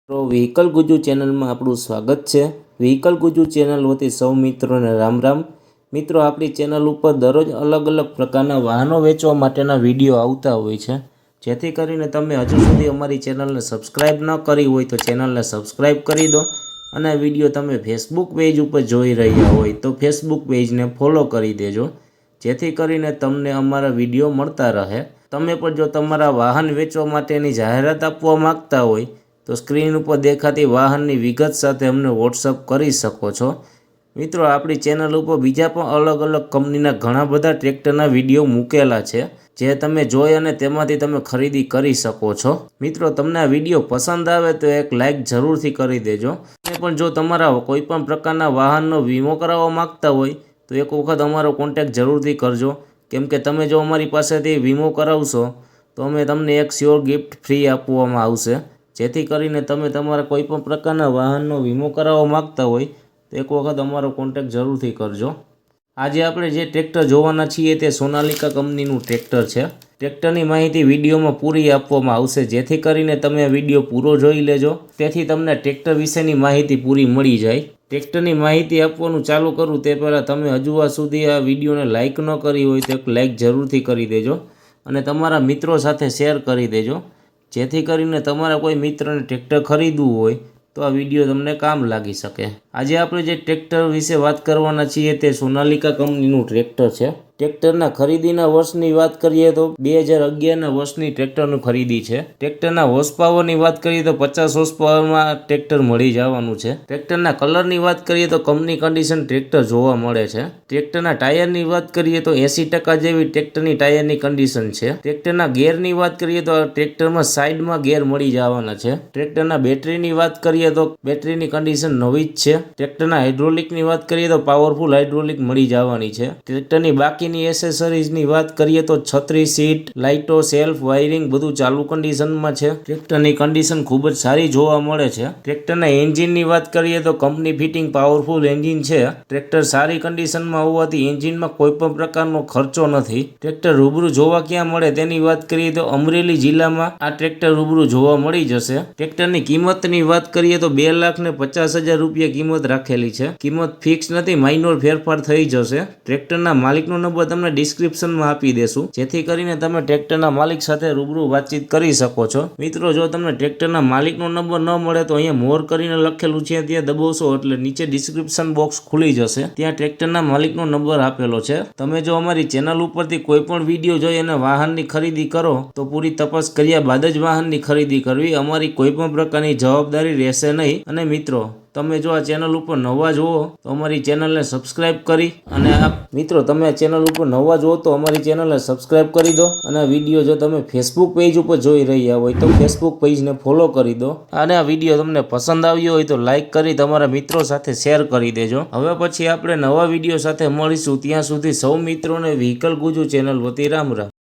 તો વ્હીકલ ગુજુ ચેનલમાં આપણું સ્વાગત છે। વ્હીકલ ગુજુ ચેનલ વતી સૌ મિત્રોને રામ રામ। મિત્રો, આપણી ચેનલ ઉપર દરરોજ અલગ અલગ પ્રકારના વાહનો વેચવા માટેના વિડીયો આવતા હોય છે, જેથી કરીને તમે હજુ સુધી અમારી ચેનલને સબસ્ક્રાઈબ ન કરી હોય તો ચેનલને સબસ્ક્રાઈબ કરી દો। અને વિડીયો તમે ફેસબુક પેજ ઉપર જોઈ રહ્યા હોય તો ફેસબુક પેજને ફોલો કરી દેજો, જેથી કરીને તમને અમારા વિડીયો મળતા રહે। તમે પણ જો તમારા વાહન વેચવા માટેની જાહેરાત આપવા માંગતા હોય તો સ્ક્રીન ઉપર દેખાતી વાહનની વિગત સાથે અમને વોટ્સઅપ કરી શકો છો। મિત્રો, આપણી ચેનલ ઉપર બીજા પણ અલગ અલગ કંપનીના ઘણા બધા ટ્રેક્ટરના વિડીયો મૂકેલા છે, જે તમે જોઈ અને તેમાંથી તમે ખરીદી કરી શકો છો। મિત્રો, તમને આ વિડીયો પસંદ આવે તો એક લાઇક જરૂરથી કરી દેજો। તમે પણ જો તમારા કોઈ પણ પ્રકારના વાહનનો વીમો કરાવવા માંગતા હોય તો એક વખત અમારો કોન્ટેક્ટ જરૂરથી કરજો, કેમ કે તમે જો અમારી પાસેથી વીમો કરાવશો તો અમે તમને એક શ્યોર ગિફ્ટ ફ્રી આપવામાં આવશે, જેથી કરીને તમે તમારા કોઈ પણ પ્રકારના વાહનનો વીમો કરાવવા માંગતા હોય તો એક વખત અમારો કોન્ટેક્ટ જરૂરથી કરજો। આજે આપણે જે ટ્રેક્ટર જોવાના છીએ તે સોનાલિકા કંપનીનું ટ્રેક્ટર છે। ટ્રેક્ટરની માહિતી વિડીયોમાં પૂરી આપવામાં આવશે, જેથી કરીને તમે આ વિડીયો પૂરો જોઈ લેજો, તેથી તમને ટ્રેક્ટર વિશેની માહિતી પૂરી મળી જાય। ટ્રેક્ટરની માહિતી આપવાનું ચાલુ કરું તે પહેલાં તમે હજુ સુધી આ વિડીયોને લાઇક ન કરી હોય તો એક લાઇક જરૂરથી કરી દેજો અને તમારા મિત્રો સાથે શેર કરી દેજો, જેથી કરીને તમારા કોઈ મિત્રને ટ્રેક્ટર ખરીદવું હોય તો આ વિડીયો તમને કામ લાગી શકે। આજે આપણે જે ટ્રેક્ટર વિશે વાત કરવાના છીએ તે સોનાલિકા કંપનીનું ટ્રેક્ટર છે। ટ્રેક્ટરના ખરીદીના વર્ષની વાત કરીએ તો 2011ના વર્ષની ટ્રેક્ટરનું ખરીદી છે। ટ્રેક્ટરના હોર્સ પાવરની વાત કરીએ તો 50 હોર્સ પાવરમાં ટ્રેક્ટર મળી જવાનું છે। ટ્રેક્ટરના કલરની વાત કરીએ તો કંપની કન્ડિશન ટ્રેક્ટર જોવા મળે છે। ટ્રેક્ટરના ટાયરની વાત કરીએ તો 80% જેવી ટ્રેક્ટરની ટાયરની કન્ડિશન છે। ટ્રેક્ટરના ગેરની વાત કરીએ તો ટ્રેક્ટરમાં સાઈડમાં ગેર મળી જવાના છે। ટ્રેક્ટરના બેટરીની વાત કરીએ તો બેટરીની કન્ડિશન નવી જ છે। ટ્રેક્ટરના હાઇડ્રોલિકની વાત કરીએ તો પાવરફુલ હાઇડ્રોલિક મળી જવાની છે। ટ્રેક્ટરની બાકીની એસેસરીઝની વાત કરીએ તો છત્રી, સીટ, લાઇટો, સેલ્ફ, વાયરિંગ બધું ચાલુ કન્ડિશનમાં છે। ટ્રેક્ટરની કન્ડિશન ખૂબ જ સારી જોવા મળે છે। ટ્રેક્ટરના એન્જિનની વાત કરીએ તો કંપની ફિટિંગ પાવરફુલ એન્જિન છે। ટ્રેક્ટર સારી કન્ડિશનમાં હોવાથી એન્જિનમાં કોઈ પણ પ્રકારનો ખર્ચો નથી। ટ્રેક્ટર રૂબરૂ જોવા ક્યાં મળે તેની વાત કરીએ તો અમરેલી જિલ્લામાં આ ટ્રેક્ટર રૂબરૂ જોવા મળી જશે। ટ્રેક્ટરની કિંમતની વાત કરીએ તો 2,50,000 રૂપિયા કિંમત રાખેલી છે। કિંમત ફિક્સ નથી, માઇનોર ફેરફાર થઈ જશે। ટ્રેક્ટરના માલિકનો નંબર તમને ડિસ્ક્રિપ્શનમાં આપી દેશું, જેથી કરીને તમે ટ્રેક્ટરના માલિક સાથે રૂબરૂ વાતચીત કરી શકો છો। મિત્રો, જો તમને ટ્રેક્ટરના માલિકનો નંબર ન મળે તો અહીંયા મોર કરીને લખેલું છે ત્યાં દબાવશો એટલે નીચે ડિસ્ક્રિપ્શન બોક્સ ખુલી જશે, ત્યાં ટ્રેક્ટરના માલિકનો નંબર આપેલો છે। તમે જો અમારી ચેનલ ઉપરથી કોઈ પણ વિડીયો જોઈ અને વાહનની ખરીદી કરો તો પૂરી તપાસ કર્યા બાદ જ વાહનની ખરીદી કરવી, અમારી કોઈ પણ પ્રકારની જવાબદારી રહેશે નહીં। અને મિત્રો, તમે જો આ ચેનલ ઉપર નવા જુઓ તો અમારી ચેનલને સબસ્ક્રાઇબ કરી અને તમે આ ચેનલ ઉપર નવા જુઓ તો અમારી ચેનલને સબસ્ક્રાઇબ કરી દો અને આ વિડીયો જો તમે ફેસબુક પેજ ઉપર જોઈ રહ્યા હોય તો ફેસબુક પેજને ફોલો કરી દો અને આ વિડીયો તમને પસંદ આવ્યો હોય તો લાઇક કરી તમારા મિત્રો સાથે શેર કરી દેજો। હવે પછી આપણે નવા વિડીયો સાથે મળીશું, ત્યાં સુધી સૌ મિત્રોને વ્હીકલ ગુજુ ચેનલ વતી રામ રામ।